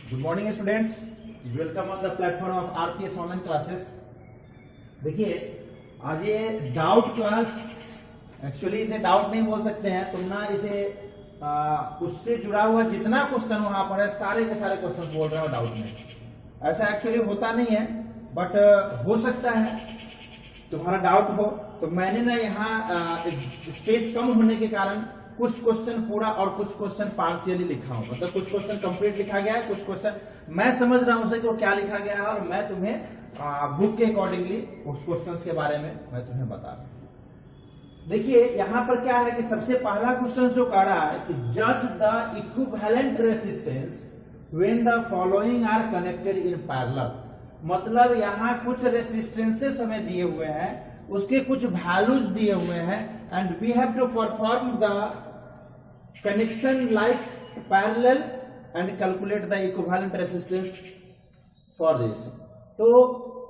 Good morning students, welcome on the platform of RPS online classes. देखिए, आज ये doubt class, actually इसे doubt नहीं बोल सकते हैं तुम ना, इसे उससे जुड़ा हुआ जितना क्वेश्चन वहां पर है सारे के सारे क्वेश्चन बोल रहे हो डाउट में। ऐसा एक्चुअली होता नहीं है, बट हो सकता है तुम्हारा डाउट हो। तो मैंने ना यहाँ स्पेस कम होने के कारण कुछ क्वेश्चन पूरा और कुछ क्वेश्चन पार्शियली लिखा हूं, मतलब कुछ क्वेश्चन कंप्लीट लिखा गया है, कुछ क्वेश्चन मैं समझ रहा हूं कि वो क्या लिखा गया है और मैं तुम्हें बुक के अकॉर्डिंगली उस क्वेश्चंस के बारे में मैं तुम्हें बता रहा हूं। देखिए यहां पर क्या है कि सबसे पहला क्वेश्चन जो कह रहा है कि जज the equivalent resistance when the following are connected in parallel. मतलब यहाँ कुछ रेसिस्टेंसेस हमें दिए हुए हैं, उसके कुछ वैल्यूज दिए हुए हैं, and we have to perform the connection like parallel and calculate the equivalent resistance for this. तो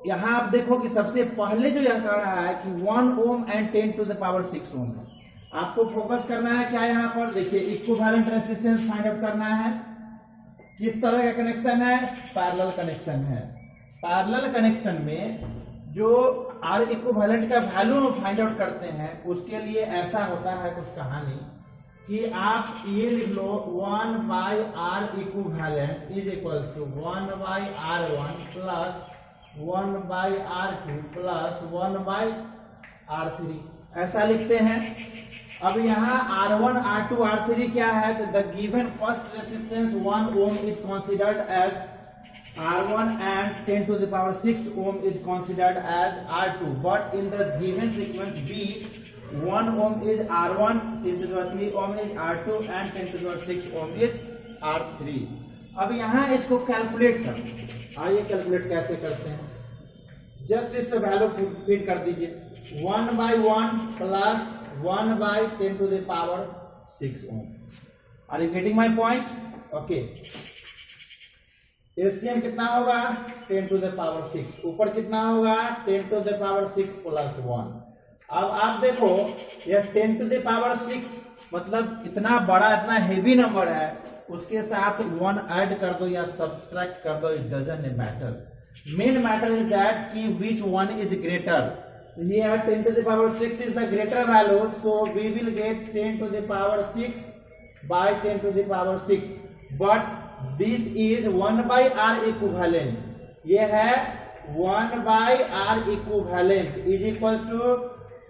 यहां आप देखो कि सबसे पहले जो यह कह रहा है कि 1 ohm and 10 to the power 6 ohm है। आपको फोकस करना है क्या यहाँ पर, देखिए इक्विवेलेंट रेसिस्टेंस फाइंड आउट करना है। किस तरह का कनेक्शन है? पैरेलल कनेक्शन है। पैरेलल कनेक्शन में जो आर इक्विवेलेंट का वैल्यू हम फाइंड आउट करते हैं उसके लिए ऐसा होता है कुछ कहानी कि आप ये लिख लो 1 by R equivalent is equals to 1 by R one plus 1 by R two plus 1 by R three, ऐसा लिखते हैं। अब यहाँ R1, R2, R3 क्या है? तो the given first resistance 1 ohm is considered as R1 and 10 to the power 6 ohm is considered as R2, but in the given sequence B, 1 ohm is R1, 10 to the power 3 ohm is R2 and 10 to the power 6 ohm is R3। अब यहाँ इसको calculate कर, आइए calculate कैसे करते हैं। Just इस पे वैल्यू फीड कर दीजिए 1 by 1 plus 1 by 10 to the power 6 ohm. Are you getting my point? Okay, LCM कितना होगा? 10 टू द पावर 6, ऊपर कितना होगा? 10 टू द पावर 6 प्लस 1। अब आप देखो यह 10 टू द पावर 6 मतलब इतना बड़ा, इतना हेवी नंबर है, उसके साथ 1 ऐड कर दो या सब्सट्रैक्ट कर दो, it doesn't matter. Main matter is that कि which one is greater. Here 10 to the power 6 is the greater value, so we will get 10 to the power 6 by 10 to the power 6, but this is 1 by r equivalent, ये है 1 by r equivalent is equals to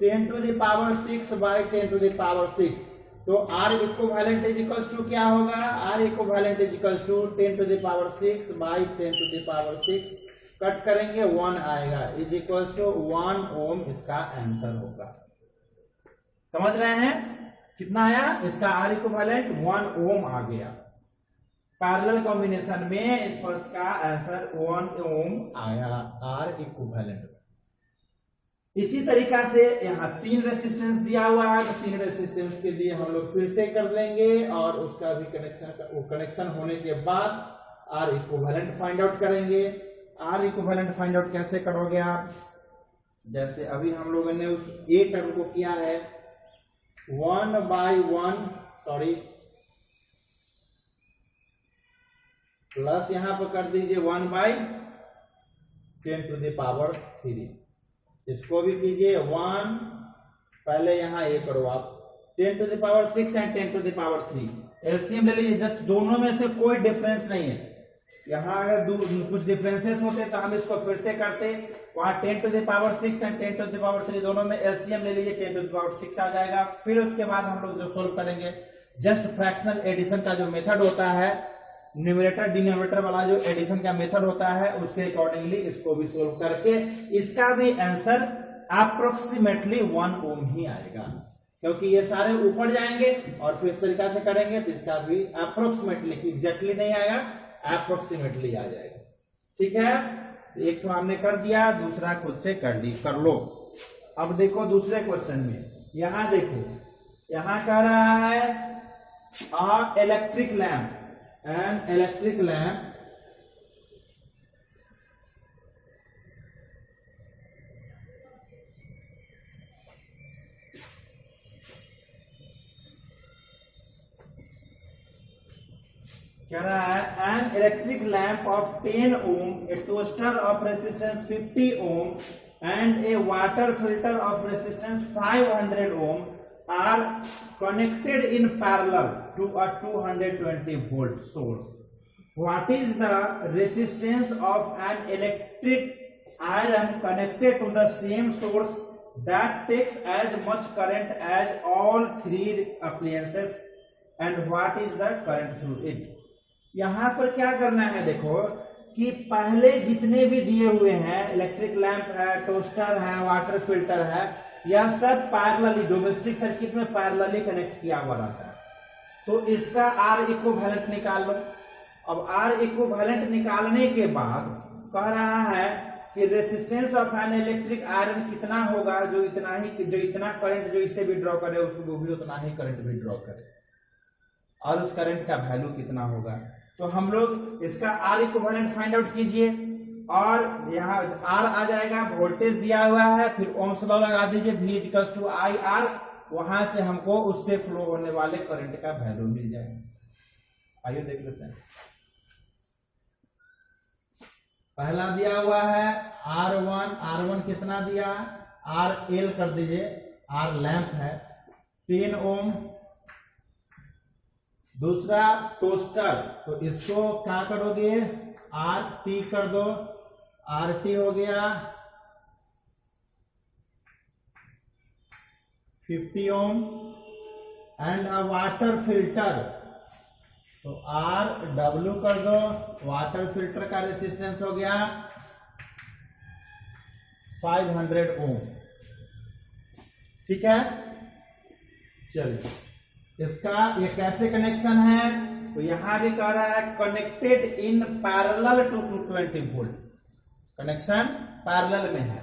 10 to the power 6 by 10 to the power 6। तो r equivalent is equals to क्या होगा? r equivalent is equals to 10 to the power 6 by 10 to the power 6, cut करेंगे 1 आएगा, is equals to 1 ओम इसका answer होगा। समझ रहे हैं कितना आया? इसका आर इक्विवेलेंट 1 ओम आ गया। पैरेलल कॉम्बिनेशन में इस फर्स्ट का आंसर 1 ओम आया आर इक्विवेलेंट। इसी तरीका से यहाँ 3 रेसिस्टेंस दिया हुआ है, तो 3 रेसिस्टेंस के लिए हम लोग फिर से कर लेंगे और उसका भी कनेक्शन होने के बाद आर इक्विवेलेंट फाइंड आउट करेंगे। आर इक्विवेलेंट फाइंड आउट कैसे करोगे आप? जैसे अभी हम लोगों ने उस ए टर्म को किया है 1 बाई 1 प्लस यहां पर कर दीजिए 1 बाई 10 टू द पावर 3, इसको भी कीजिए 1, पहले यहां ए करो आप 10 to the power 6 and 10 to the power 3, LCM ले लीजिए। जस्ट दोनों में से कोई डिफरेंस नहीं है। यहाँ अगर कुछ डिफरेंसेस होते तो हम इसको फिर से करते, वहां 10 to the power 6 and 10 to the power 3 दोनों में एलसीएम ले लीजिए, 10 टू द पावर 6 आ जाएगा। फिर उसके बाद हम लोग जो सोल्व करेंगे जस्ट फ्रैक्शनल एडिशन का जो मेथड होता है, न्यूमरेटर डिनोमिनेटर वाला जो एडिशन का मेथड होता है, उसके अकॉर्डिंगली इसको भी सोल्व करके इसका भी आंसर अप्रोक्सीमेटली 1 ओम ही आएगा, क्योंकि ये सारे ऊपर जाएंगे और फिर इस तरीका से करेंगे तो इसका भी अप्रोक्सीमेटली, एग्जैक्टली नहीं आएगा, अप्रोक्सीमेटली आ जाएगा। ठीक है, एक तो हमने कर दिया, दूसरा खुद से कर लो। अब देखो दूसरे क्वेश्चन में, यहां देखो, यहां कह रहा है a electric lamp, an electric lamp कह रहा है an electric lamp of 10 ohm, a toaster of resistance 50 ohm and a water filter of resistance 500 ohm are connected in parallel to a 220 volt source. What is the resistance of an electric iron connected to the same source that takes as much current as all three appliances and what is the current through it? यहाँ पर क्या करना है, देखो कि पहले जितने भी दिए हुए हैं, इलेक्ट्रिक लैंप है, टोस्टर है, वाटर फिल्टर है, यह सब पैरेलली डोमेस्टिक सर्किट में पैरेलली कनेक्ट किया हुआ रहता है. तो इसका आर इक्विवेलेंट निकाल लो. अब आर इक्विवेलेंट निकालने के बाद कह रहा है कि resistance of an electric iron कितना होगा, जो इतना करंट जो इससे भी ड्रॉ करे उसको भी उतना ही करंट भी ड्रॉ करे, और उस करंट का वैल्यू कितना होगा. तो हम लोग इसका आर इक्विवेलेंट फाइंड आउट कीजिए, और यहाँ आर आ जाएगा, वोल्टेज दिया हुआ है, फिर ओम्स लॉ लगा दीजिए, V equals to I R, वहां से हमको उससे फ्लो होने वाले करंट का वैल्यू मिल जाएगा. आइए देख लेते हैं. पहला दिया हुआ है R1 कितना दिया, RL कर दीजिए, R लैंप है 10 ओम. दूसरा टोस्टर, तो इसको क्या करोगे, RT कर दो, RT हो गया 50 ohm. And a water filter, तो RW कर दो, वाटर फिल्टर का रेसिस्टेंस हो गया 500 ओम. ठीक है, चलिए इसका ये कैसे कनेक्शन है, तो यहां भी कह रहा है connected in parallel to 220 volt, connection parallel में है.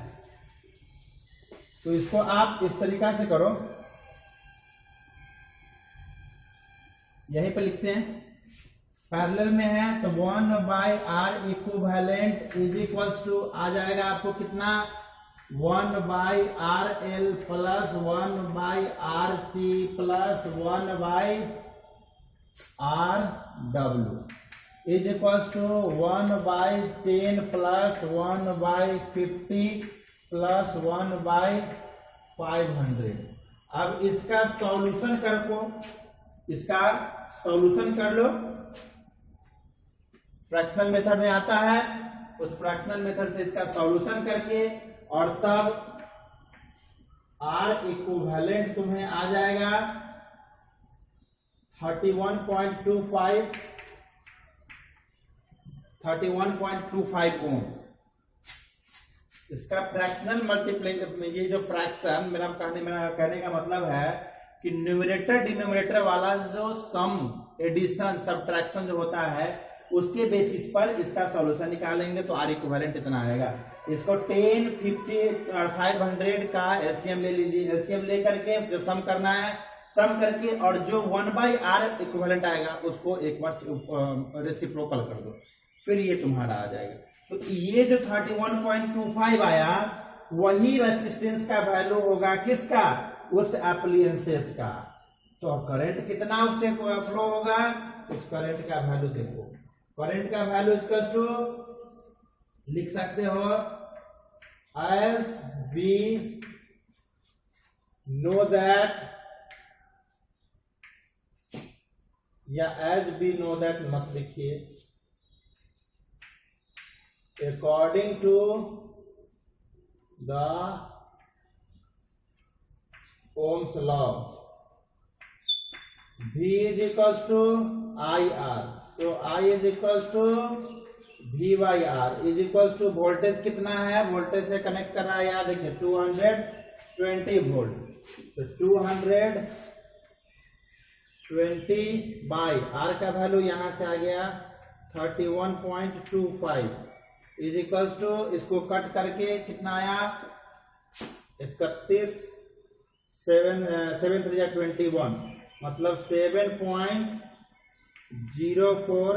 तो इसको आप इस तरीका से करो, यहीं पे लिखते हैं, पैरेलल में है तो 1/R equivalent is equals to आ जाएगा आपको कितना, 1/RL plus 1/RT plus 1/RW is equals to 1/10 plus 1/50 plus 1/500. अब इसका सॉल्यूशन कर लो, फ्रैक्शनल मेथड में आता है, उस फ्रैक्शनल मेथड से इसका सॉल्यूशन करके, और तब R इक्विवेलेंट तुम्हें आ जाएगा 31.25 ओम. इसका फ्रैक्शनल मल्टीप्लाई, ये जो फ्रैक्शन मेरा कहने का मतलब है कि न्यूमरेटर डिनोमिनेटर वाला जो सम, एडिशन, सब्ट्रैक्शन जो होता है, उसके बेसिस पर इसका सॉल्यूशन निकालेंगे. तो आर इक्विवेलेंट इतना आएगा. इसको 10, 50 और 500 का एलसीएम ले लीजिए, एलसीएम लेकर के जो सम करना है, सम करके, और जो 1/R इक्विवेलेंट आएगा उसको एक बार रेसिप्रोकल कर दो, फिर ये तुम्हारा आ जाएगा. तो ये जो 31.25 आया, वही रेसिस्टेंस का वैल्यू होगा किसका, उस एप्लियंसेस का. तो करंट कितना उससे फ्लो होगा, उस करंट का वैल्यू देखो. करंट का वैल्यू इक्वल्स टू लिख सकते हो as we know that, या as we know that मत लिखिए, according to the Ohm's law V is equals to IR. So I is equals to V by R is equals to voltage कितना है, voltage से connect कर रहा है, याद देखिए 220 वोल्ट. तो 220 बाई R का वैल्यू यहां से आ गया 31.25 इज इक्वल्स टू, इसको कट करके कितना आया 31, 7 3 21, मतलब 7.04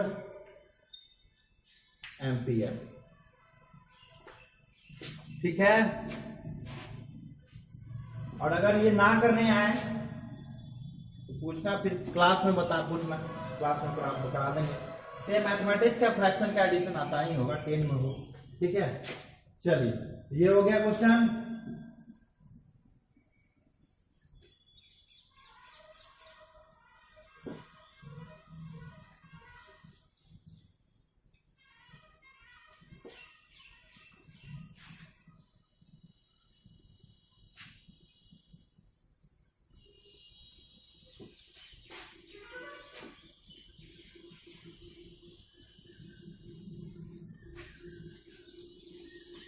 एम्पियर. ठीक है, और अगर ये ना करने आए तो पूछना, फिर क्लास में पूछना, क्लास में आप बता देंगे. से मैथमेटिक्स का फ्रैक्शन का एडिशन आता ही होगा 10 में हो, ठीक है। चलिए ये हो गया क्वेश्चन।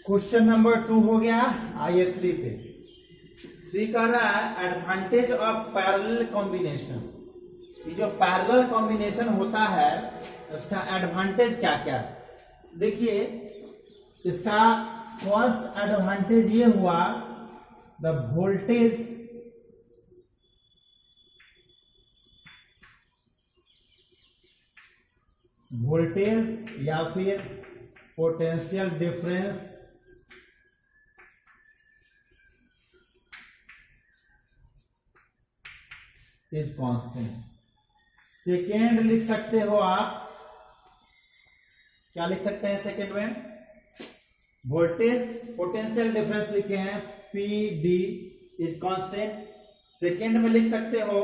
क्वेश्चन नंबर 2 हो गया। आइए 3 पे। 3 कह रहा है एडवांटेज ऑफ पैरेलल कॉम्बिनेशन। ये जो पैरेलल कॉम्बिनेशन होता है उसका एडवांटेज क्या क्या है। देखिए इसका फर्स्ट एडवांटेज ये हुआ, द वोल्टेज या फिर potential difference is constant. Second लिख सकते हो आप, क्या लिख सकते हैं सेकेंड में, वोल्टेज पोटेंशियल डिफरेंस लिखे हैं P D is constant. Second में लिख सकते हो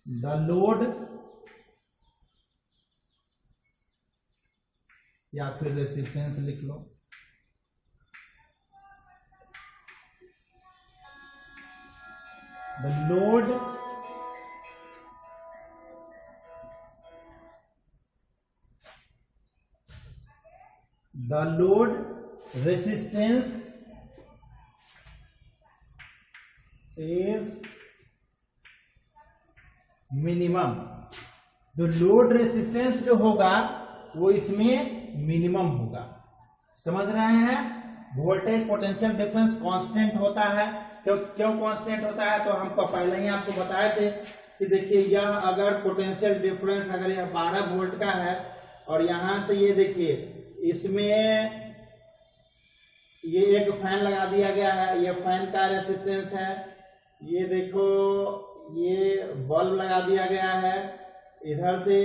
द लोड या फिर रेसिस्टेंस लिख लो। The load resistance is minimum. जो लोड रेसिस्टेंस जो होगा वो इसमें मिनिमम होगा। समझ रहे हैं। वोल्टेज पोटेंशियल डिफरेंस कांस्टेंट होता है। क्यों कांस्टेंट होता है, तो हमको पहले ही आपको बताए थे कि देखिए यह अगर पोटेंशियल डिफरेंस अगर यह 12 वोल्ट का है और यहां से ये देखिए इसमें ये एक फैन लगा दिया गया है, ये फैन का रेसिस्टेंस है। ये देखो ये बल्ब लगा दिया गया है, इधर से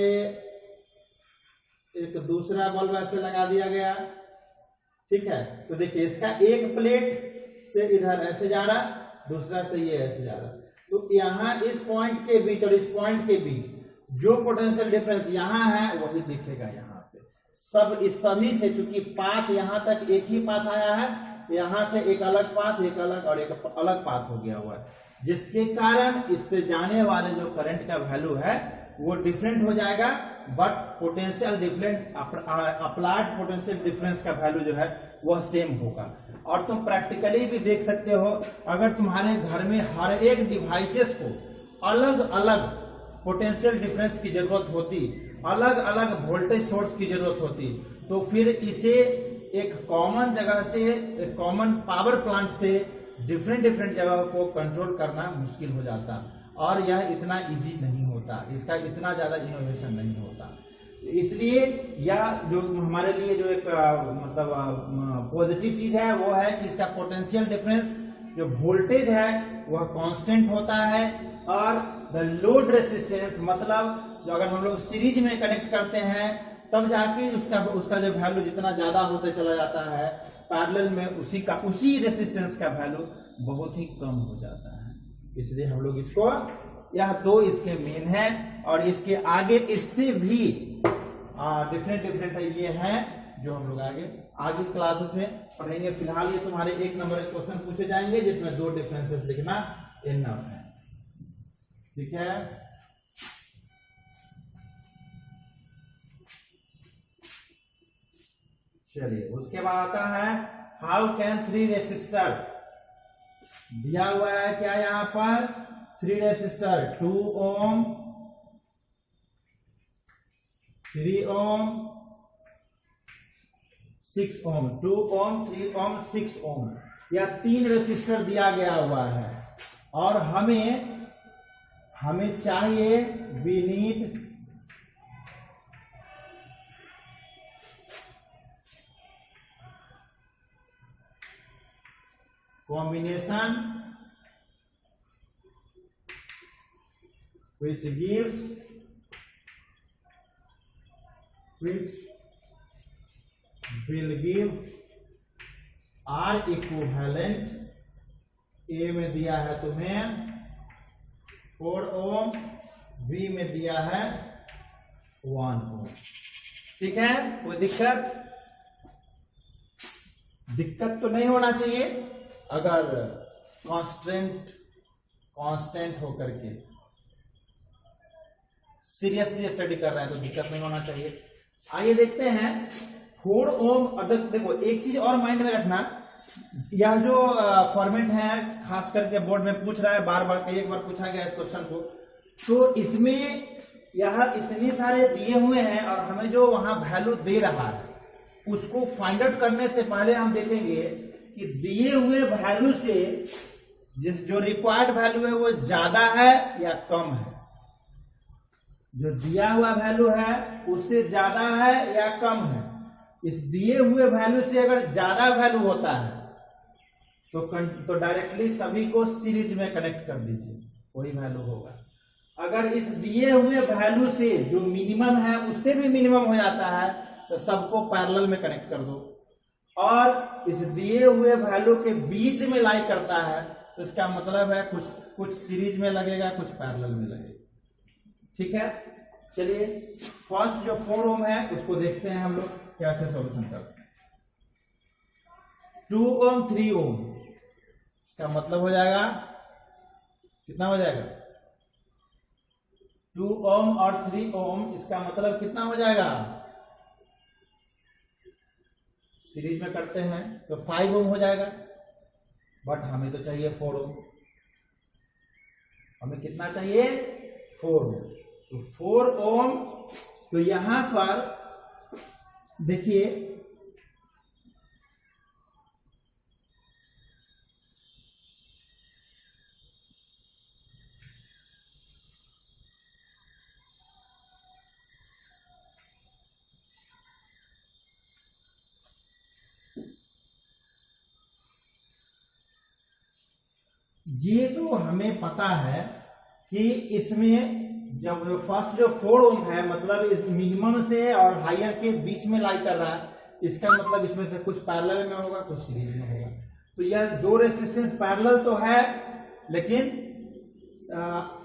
एक दूसरा बल्ब ऐसे लगा दिया गया, ठीक है। तो देखिए इसका एक प्लेट से इधर ऐसे जा रहा, दूसरा से ये ऐसे जा रहा। तो यहाँ इस पॉइंट के बीच और इस पॉइंट के बीच जो पोटेंशियल डिफरेंस यहाँ है वही दिखेगा यहाँ पे। सब इस सभी से, चूंकि पाथ यहाँ तक एक ही पाथ आया है, यहाँ से एक अलग पाथ, एक अलग और एक अलग पाथ हो गया हुआ है, जिसके कारण इससे जाने वाले जो करंट का वैल्यू है वो डिफरेंट हो जाएगा। But potential different applied potential difference का वैल्यू जो है वह सेम होगा। और तुम प्रैक्टिकली भी देख सकते हो, अगर तुम्हारे घर में हर एक डिवाइसेस को अलग अलग पोटेंशियल डिफरेंस की जरूरत होती, अलग अलग वोल्टेज सोर्स की जरूरत होती, तो फिर इसे एक कॉमन जगह से, एक कॉमन पावर प्लांट से डिफरेंट जगह को कंट्रोल करना मुश्किल हो जाता और यह इतना इजी नहीं होता, इसका इतना ज्यादा इनोवेशन नहीं होता। इसलिए यह जो हमारे लिए जो एक मतलब पॉजिटिव चीज है वो है कि इसका पोटेंशियल डिफरेंस जो वोल्टेज है वह कांस्टेंट होता है। और द लोड रेसिस्टेंस मतलब जो अगर हम लोग सीरीज में कनेक्ट करते हैं तब जाके उसका जो वैल्यू जितना ज्यादा होते चला जाता है, पैरेलल में उसी रेसिस्टेंस का वैल्यू बहुत ही कम हो जाता है। इसलिए हम लोग इसको, यह दो इसके मेन है और इसके आगे इससे भी डिफरेंट ये है जो हम लोग आगे क्लासेस में पढ़ेंगे। फिलहाल ये तुम्हारे 1 नंबर के क्वेश्चन पूछे जाएंगे जिसमें 2 डिफरेंसेस लिखना इनफ है, ठीक है। चलिए उसके बाद आता है हाउ कैन 3 रेसिस्टर, दिया हुआ है क्या यहाँ पर 3 रेसिस्टर 2 ओम 3 ओम 6 ओम, 2 ओम 3 ओम 6 ओम, यह 3 रेसिस्टर दिया गया हुआ है और हमें चाहिए we need combination which will give R equivalent, A में दिया है तुम्हें 4 ओम, B में दिया है 1 ओम। ठीक है, कोई दिक्कत तो नहीं होना चाहिए। अगर कांस्टेंट होकर के सीरियसली स्टडी कर रहे हैं तो दिक्कत नहीं होना चाहिए। आइए देखते हैं 4 ओम। अगर देखो एक चीज और माइंड में रखना, यह जो फॉर्मेट है खास करके बोर्ड में पूछ रहा है, बार बार एक बार पूछा गया इस क्वेश्चन को, तो इसमें यह इतने सारे दिए हुए हैं और हमें जो वहां वैल्यू दे रहा है उसको फाइंड आउट करने से पहले हम देखेंगे कि दिए हुए वैल्यू से जो रिक्वायर्ड वैल्यू है वो ज्यादा है या कम है। जो दिया हुआ वैल्यू है उससे ज्यादा है या कम है। इस दिए हुए वैल्यू से अगर ज्यादा वैल्यू होता है तो डायरेक्टली सभी को सीरीज में कनेक्ट कर दीजिए, वही वैल्यू होगा। अगर इस दिए हुए वैल्यू से जो मिनिमम है उससे भी मिनिमम हो जाता है तो सबको पैरेलल में कनेक्ट कर दो, और इस दिए हुए वैल्यू के बीच में लाई करता है तो इसका मतलब है कुछ सीरीज में लगेगा, कुछ पैरेलल में लगेगा। ठीक है, चलिए फर्स्ट जो 4 ओम है उसको देखते हैं हम लोग कैसे सॉल्यूशन करते हैं। 2 ओम 3 ओम, इसका मतलब हो जाएगा कितना हो जाएगा? 2 ओम और 3 ओम, इसका मतलब कितना हो जाएगा? सीरीज में करते हैं तो 5 ओम हो जाएगा, बट हमें तो चाहिए 4 ओम। हमें कितना चाहिए? 4 ओम। तो 4 ओम, तो यहां पर देखिए ये तो हमें पता है कि इसमें जब फर्स्ट जो 4 ओम है मतलब इस मिनिमम से और हायर के बीच में लाई कर रहा है, इसका मतलब इसमें से कुछ पैरेलल में होगा, कुछ सीरीज में होगा। तो यह दो रेजिस्टेंस पैरेलल तो है, लेकिन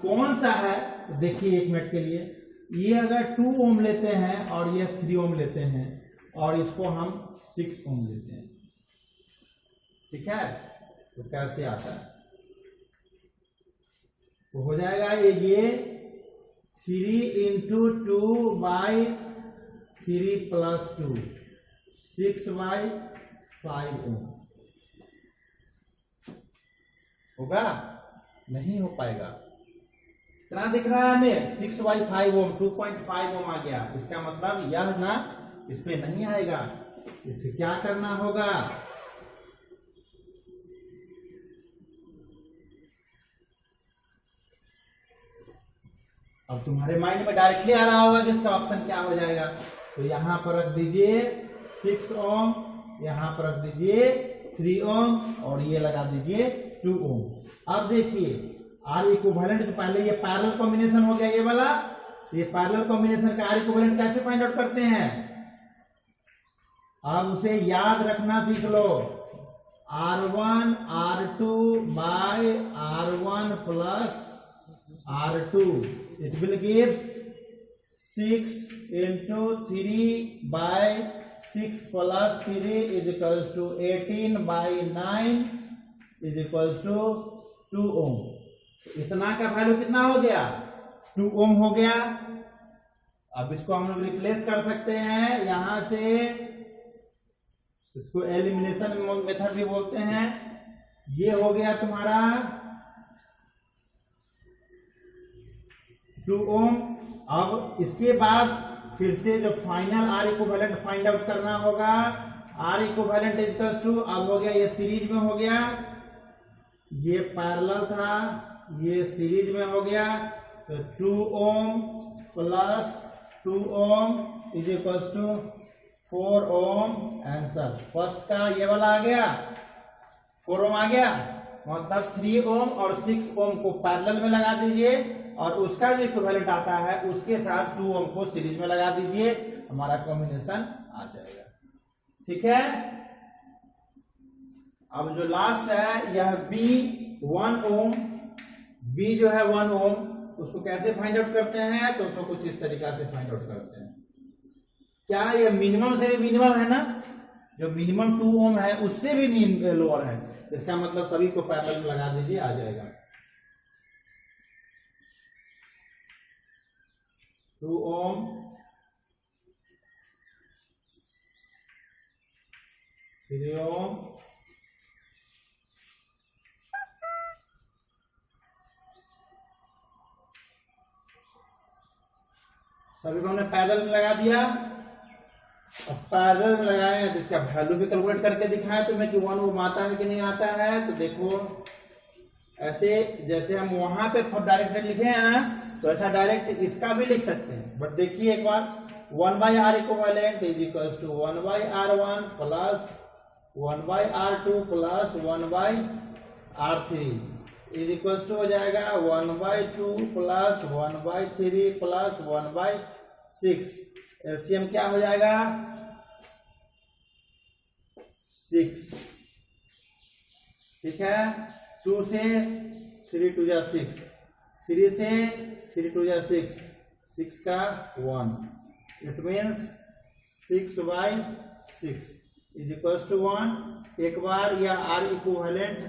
कौन सा है तो देखिए एक मिनट के लिए। ये अगर 2 ओम लेते हैं और ये 3 ओम लेते हैं और इसको हम 6 ओम लेते हैं, ठीक है, तो कैसे आता है? तो हो जाएगा ये 3 इंटू 2 बाई 3 प्लस 2, 6 बाई 5 ओम होगा? नहीं हो पाएगा। कितना दिख रहा है हमें? 6 बाई 5 ओम, 2.5 ओम आ गया। इसका मतलब यह ना इस पे नहीं आएगा। इसे क्या करना होगा? अब तुम्हारे माइंड में डायरेक्टली आ रहा होगा कि इसका ऑप्शन क्या हो जाएगा। तो यहां पर रख दीजिए 6 ओम, यहां पर रख दीजिए 3 ओम और ये लगा दीजिए 2 ओम। अब देखिए आर इक्विवेलेंट, तो पहले ये पैरेलल कॉम्बिनेशन हो गया ये वाला। ये पैरेलल कॉम्बिनेशन का आर इक्विवेलेंट कैसे फाइंड आउट करते हैं? अब उसे याद रखना सीख लो। R1 R2 by R1 plus R2, it will give 6 into 3 by 6 plus 3 is equals to 18 by 9 is equals to 2 ओम। इतना का वैल्यू कितना हो गया? 2 ओम हो गया। अब इसको हम लोग रिप्लेस कर सकते हैं यहां से, इसको एलिमिनेशन मेथड भी बोलते हैं। ये हो गया तुम्हारा 2 ओम। अब इसके बाद फिर से जो final R equivalent find out करना होगा। R equivalent is equals to, अब हो गया ये सीरीज में हो गया, ये पैरेलल था, ये सीरीज में हो गया। तो 2 ohm plus 2 ohm is equals to 4 ohm. Answer first का ये वाला आ गया, 4 ओम आ गया। मतलब 3 ओम और 6 ओम को पैरेलल में लगा दीजिए और उसका जो इक्विवेलेंट आता है उसके साथ 2 ओम को सीरीज में लगा दीजिए, हमारा कॉम्बिनेशन आ जाएगा। ठीक है, अब जो लास्ट है यह बी 1 ओम, बी जो है 1 ओम, उसको कैसे फाइंड आउट करते हैं, तो उसको कुछ इस तरीका से फाइंड आउट करते हैं। क्या ये मिनिमम से भी मिनिमम है ना, जो मिनिमम 2 ओम है उससे भी लोअर है, इसका मतलब सभी को पैरेलल में लगा दीजिए, आ जाएगा 2 ओम 3 ओम सभी को हमने पैरेलल में लगा दिया। अब पैरेलल में लगाए तो इसका वैल्यू भी कैलकुलेट करके दिखाया तुम्हें कि 1 ओम आता है कि नहीं आता है। तो देखो ऐसे जैसे हम वहां पे डायरेक्ट लिखे हैं ना, तो ऐसा डायरेक्ट इसका भी लिख सकते हैं। बट देखिए एक बार 1/r equivalent is equals to 1/r1 plus 1/r2 plus 1/r3 is equals to हो जाएगा 1/2 प्लस 1/3 प्लस 1/6। एलसीएम क्या हो जाएगा 6। ठीक है, 2 से 3 2 जा 6, 3 से 3 2 जा 6, 6 का 1, it means 6/6 is equal to 1। एक बार यह आर इक्विवेलेंट